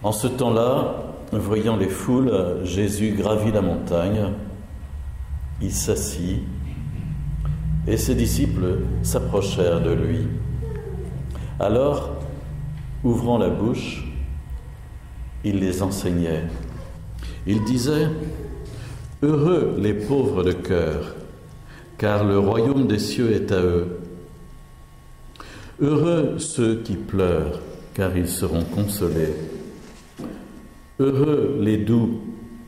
En ce temps-là, voyant les foules, Jésus gravit la montagne, il s'assit, et ses disciples s'approchèrent de lui. Alors, ouvrant la bouche, il les enseignait. Il disait : « Heureux les pauvres de cœur, car le royaume des cieux est à eux. Heureux ceux qui pleurent, car ils seront consolés. Heureux les doux,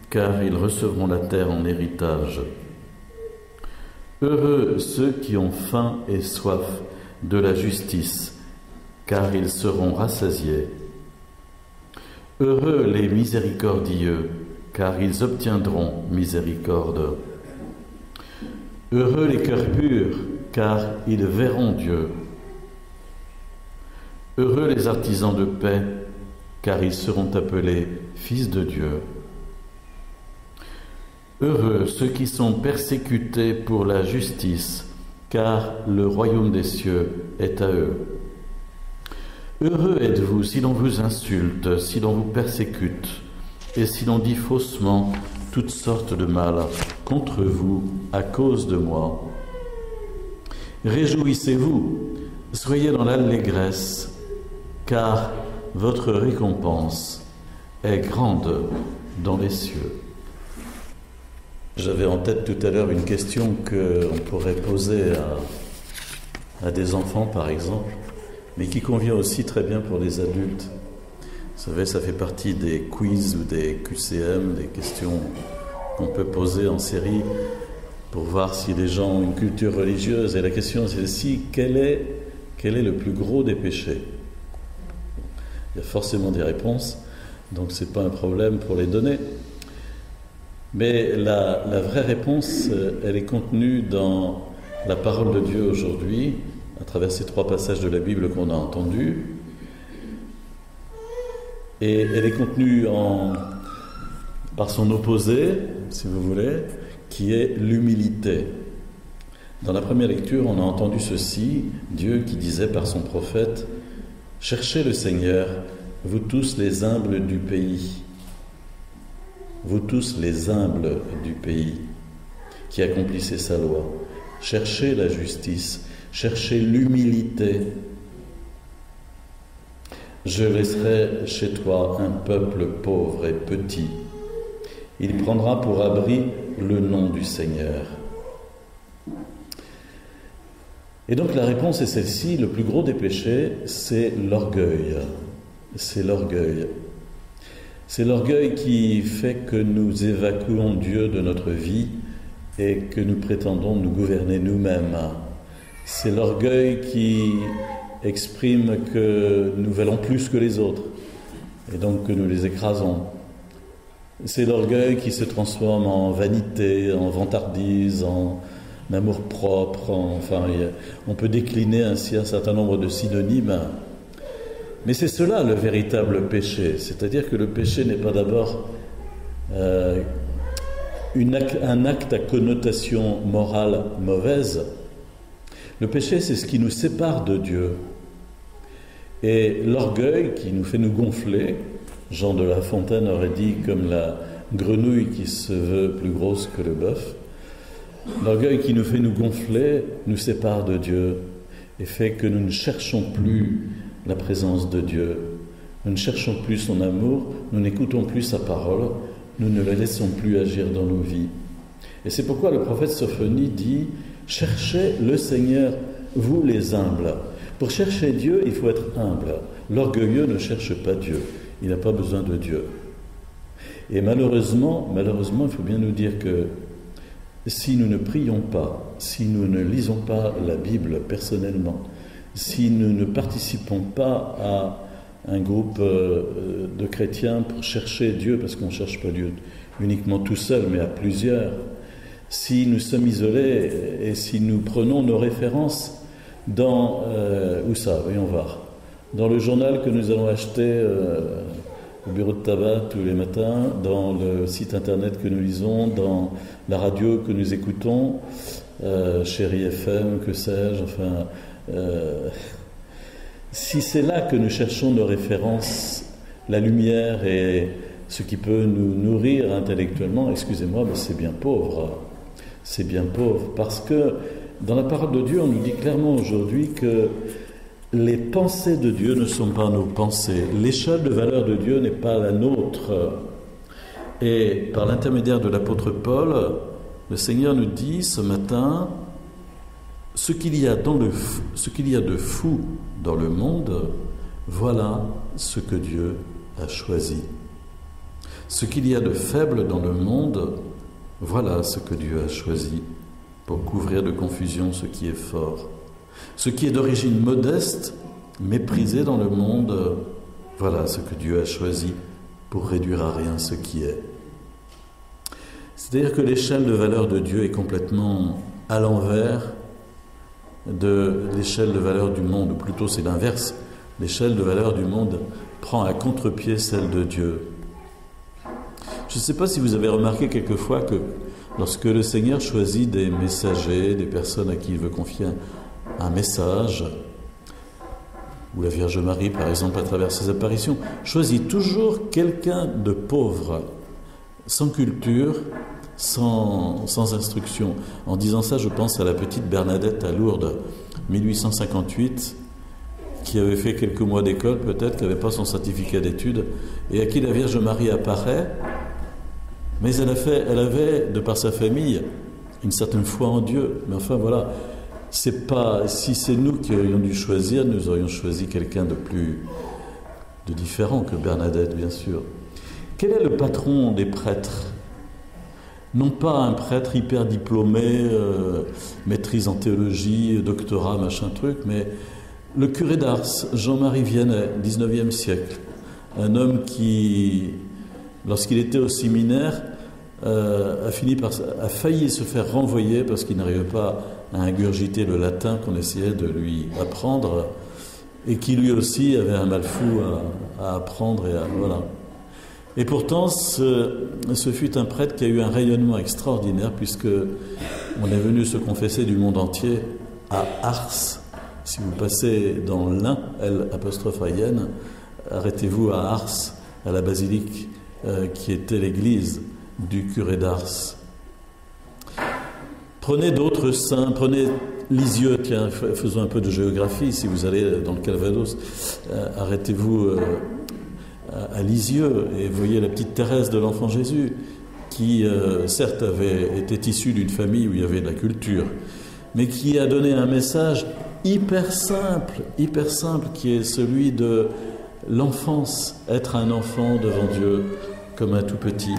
car ils recevront la terre en héritage. Heureux ceux qui ont faim et soif de la justice, car ils seront rassasiés. Heureux les miséricordieux, car ils obtiendront miséricorde. Heureux les cœurs purs, car ils verront Dieu. Heureux les artisans de paix, car ils seront appelés fils de Dieu. Heureux ceux qui sont persécutés pour la justice, car le royaume des cieux est à eux. Heureux êtes-vous si l'on vous insulte, si l'on vous persécute, et si l'on dit faussement toutes sortes de mal contre vous à cause de moi. Réjouissez-vous, soyez dans l'allégresse, car votre récompense est grande dans les cieux. J'avais en tête tout à l'heure une question qu'on pourrait poser à des enfants, par exemple, mais qui convient aussi très bien pour les adultes. Vous savez, ça fait partie des quiz ou des QCM, des questions qu'on peut poser en série pour voir si les gens ont une culture religieuse. Et la question est celle-ci: quel est le plus gros des péchés ? Il y a forcément des réponses, donc ce n'est pas un problème pour les donner. Mais la vraie réponse, elle est contenue dans la parole de Dieu aujourd'hui, à travers ces 3 passages de la Bible qu'on a entendus. Et elle est contenue par son opposé, si vous voulez, qui est l'humilité. Dans la première lecture, on a entendu ceci, Dieu qui disait par son prophète : « Cherchez le Seigneur, vous tous les humbles du pays. » Vous tous les humbles du pays qui accomplissez sa loi. Cherchez la justice, cherchez l'humilité. Je laisserai chez toi un peuple pauvre et petit. Il prendra pour abri le nom du Seigneur. Et donc la réponse est celle-ci: le plus gros des péchés, c'est l'orgueil. C'est l'orgueil. C'est l'orgueil qui fait que nous évacuons Dieu de notre vie et que nous prétendons nous gouverner nous-mêmes. C'est l'orgueil qui exprime que nous valons plus que les autres et donc que nous les écrasons. C'est l'orgueil qui se transforme en vanité, en vantardise, en amour-propre. On peut décliner ainsi un certain nombre de synonymes. Mais c'est cela le véritable péché, c'est-à-dire que le péché n'est pas d'abord un acte à connotation morale mauvaise. Le péché, c'est ce qui nous sépare de Dieu. Et l'orgueil qui nous fait nous gonfler, Jean de La Fontaine aurait dit comme la grenouille qui se veut plus grosse que le bœuf, l'orgueil qui nous fait nous gonfler nous sépare de Dieu et fait que nous ne cherchons plus la présence de Dieu. Nous ne cherchons plus son amour, nous n'écoutons plus sa parole, nous ne la laissons plus agir dans nos vies. Et c'est pourquoi le prophète Sophonie dit « Cherchez le Seigneur, vous les humbles ». Pour chercher Dieu, il faut être humble. L'orgueilleux ne cherche pas Dieu, il n'a pas besoin de Dieu. Et malheureusement, il faut bien nous dire que si nous ne prions pas, si nous ne lisons pas la Bible personnellement, si nous ne participons pas à un groupe de chrétiens pour chercher Dieu, parce qu'on ne cherche pas Dieu uniquement tout seul, mais à plusieurs, si nous sommes isolés et si nous prenons nos références dans... où ça ? Voyons voir. Dans le journal que nous allons acheter au bureau de tabac tous les matins, dans le site internet que nous lisons, dans la radio que nous écoutons, Chérie FM, que sais-je, si c'est là que nous cherchons nos références, la lumière et ce qui peut nous nourrir intellectuellement, excusez-moi, mais c'est bien pauvre. C'est bien pauvre, parce que dans la parole de Dieu, on nous dit clairement aujourd'hui que les pensées de Dieu ne sont pas nos pensées. L'échelle de valeur de Dieu n'est pas la nôtre. Et par l'intermédiaire de l'apôtre Paul, le Seigneur nous dit ce matin, ce qu'il y a de fou dans le monde, voilà ce que Dieu a choisi. Ce qu'il y a de faible dans le monde, voilà ce que Dieu a choisi pour couvrir de confusion ce qui est fort. Ce qui est d'origine modeste, méprisé dans le monde, voilà ce que Dieu a choisi pour réduire à rien ce qui est. C'est-à-dire que l'échelle de valeur de Dieu est complètement à l'envers de l'échelle de valeur du monde, ou plutôt c'est l'inverse. L'échelle de valeur du monde prend à contre-pied celle de Dieu. Je ne sais pas si vous avez remarqué quelquefois que lorsque le Seigneur choisit des messagers, des personnes à qui il veut confier un message, ou la Vierge Marie par exemple à travers ses apparitions, choisit toujours quelqu'un de pauvre, sans culture, sans instruction. En disant ça, je pense à la petite Bernadette à Lourdes, 1858, qui avait fait quelques mois d'école peut-être, qui n'avait pas son certificat d'études, et à qui la Vierge Marie apparaît, mais elle avait, de par sa famille, une certaine foi en Dieu. Mais enfin voilà, c'est pas, si c'est nous qui aurions dû choisir, nous aurions choisi quelqu'un de différent que Bernadette, bien sûr. Quel est le patron des prêtres ? Non pas un prêtre hyper diplômé, maîtrise en théologie, doctorat, machin truc, mais le curé d'Ars, Jean-Marie Vianney, 19e siècle. Un homme qui, lorsqu'il était au séminaire, a failli se faire renvoyer parce qu'il n'arrivait pas à ingurgiter le latin qu'on essayait de lui apprendre, et qui lui aussi avait un mal fou à apprendre. Voilà. Et pourtant, ce fut un prêtre qui a eu un rayonnement extraordinaire, puisque on est venu se confesser du monde entier à Ars. Si vous passez dans l'Ain, L', arrêtez-vous à Ars, à la basilique qui était l'église du curé d'Ars. Prenez d'autres saints, prenez Lisieux, tiens, faisons un peu de géographie, si vous allez dans le Calvados, arrêtez-vous à Lisieux et voyez la petite Thérèse de l'Enfant Jésus, qui certes était issue d'une famille où il y avait de la culture, mais qui a donné un message hyper simple, qui est celui de l'enfance, être un enfant devant Dieu comme un tout petit.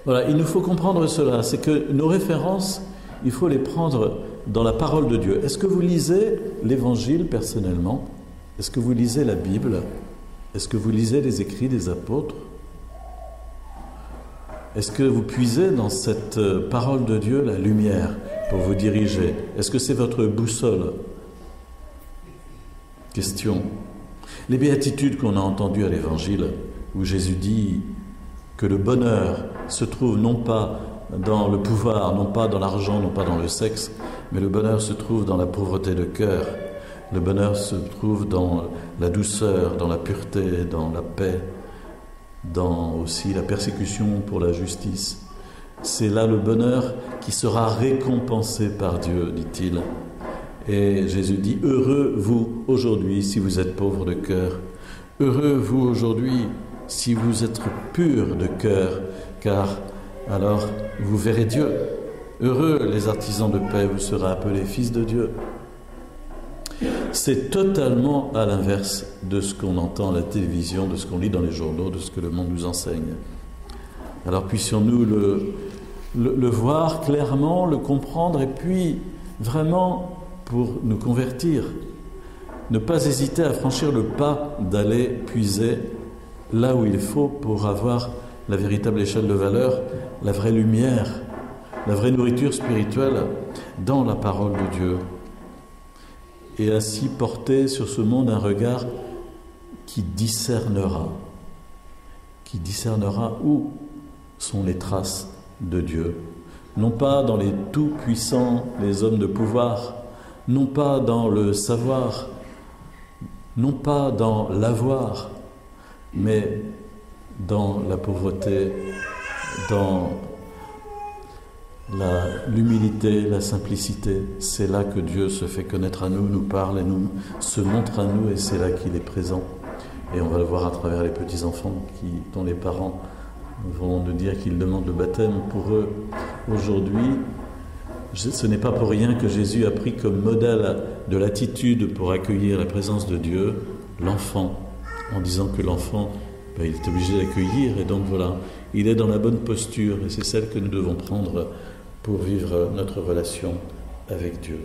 Voilà, il nous faut comprendre cela, c'est que nos références, il faut les prendre dans la parole de Dieu. Est-ce que vous lisez l'Évangile personnellement ? Est-ce que vous lisez la Bible ? Est-ce que vous lisez les écrits des apôtres ? Est-ce que vous puisez dans cette parole de Dieu la lumière pour vous diriger ? Est-ce que c'est votre boussole ? Question. Les béatitudes qu'on a entendues à l'Évangile, où Jésus dit que le bonheur se trouve non pas dans le pouvoir, non pas dans l'argent, non pas dans le sexe, mais le bonheur se trouve dans la pauvreté de cœur. Le bonheur se trouve dans la douceur, dans la pureté, dans la paix, dans aussi la persécution pour la justice. C'est là le bonheur qui sera récompensé par Dieu, dit-il. Et Jésus dit, heureux vous aujourd'hui si vous êtes pauvres de cœur. Heureux vous aujourd'hui si vous êtes purs de cœur, car alors vous verrez Dieu. Heureux les artisans de paix, vous serez appelés fils de Dieu. C'est totalement à l'inverse de ce qu'on entend à la télévision, de ce qu'on lit dans les journaux, de ce que le monde nous enseigne. Alors puissions-nous le voir clairement, le comprendre, et puis vraiment pour nous convertir, ne pas hésiter à franchir le pas d'aller puiser là où il faut pour avoir la véritable échelle de valeur, la vraie lumière, la vraie nourriture spirituelle dans la parole de Dieu. Et ainsi porter sur ce monde un regard qui discernera où sont les traces de Dieu. Non pas dans les tout-puissants, les hommes de pouvoir, non pas dans le savoir, non pas dans l'avoir, Mais dans la pauvreté, dans l'humilité, la simplicité, c'est là que Dieu se fait connaître à nous, nous parle et se montre à nous, et c'est là qu'il est présent. Et on va le voir à travers les petits-enfants dont les parents vont nous dire qu'ils demandent le baptême pour eux. Aujourd'hui, ce n'est pas pour rien que Jésus a pris comme modèle de l'attitude pour accueillir la présence de Dieu l'enfant, en disant que l'enfant, il est obligé d'accueillir, et donc voilà, il est dans la bonne posture, et c'est celle que nous devons prendre pour vivre notre relation avec Dieu.